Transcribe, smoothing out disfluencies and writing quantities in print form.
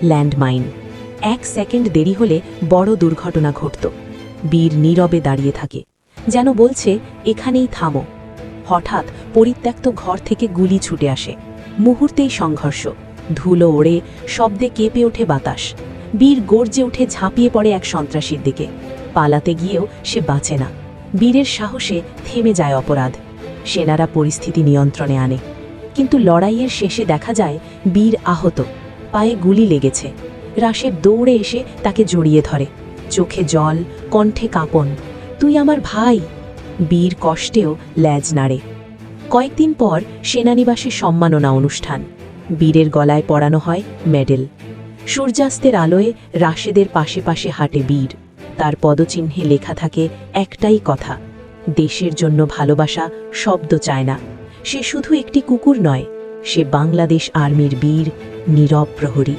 Landmine. 1 second দেরি হলে বড় দুর্ঘটনা ঘটত। বীর নীরবে দাঁড়িয়ে থাকে, যেন বলছে এখানেই থামো। হঠাৎ পরিত্যক্ত ঘর থেকে গুলি ছুটে আসে। মুহূর্তেই সংঘর্ষ, ধুলো ওড়ে, শব্দে কেঁপে ওঠে বাতাস। বীর গর্জে উঠে ঝাঁপিয়ে পড়ে এক সন্ত্রাসীর দিকে। পালাতে গিয়েও সে বাঁচে না। বীরের সাহসে থেমে যায় অপরাধ। সেনারা পরিস্থিতি নিয়ন্ত্রণে আনে, কিন্তু লড়াইয়ের শেষে দেখা যায় বীর আহত, পায়ে গুলি লেগেছে। রাশেদ দৌড়ে এসে তাকে জড়িয়ে ধরে, চোখে জল, কণ্ঠে কাঁপন। তুই আমার ভাই। বীর কষ্টেও ল্যাজ নাড়ে। কয়েকদিন পর সেনানিবাসে সম্মাননা অনুষ্ঠান। বীরের গলায় পরানো হয় মেডেল। সূর্যাস্তের আলোয় রাশেদের পাশে পাশে হাঁটে বীর। তার পদচিহ্নে লেখা থাকে একটাই কথা, দেশের জন্য ভালোবাসা শব্দ চায় না। সে শুধু একটি কুকুর নয়, সে বাংলাদেশ আর্মির বীর, নীরব প্রহরী।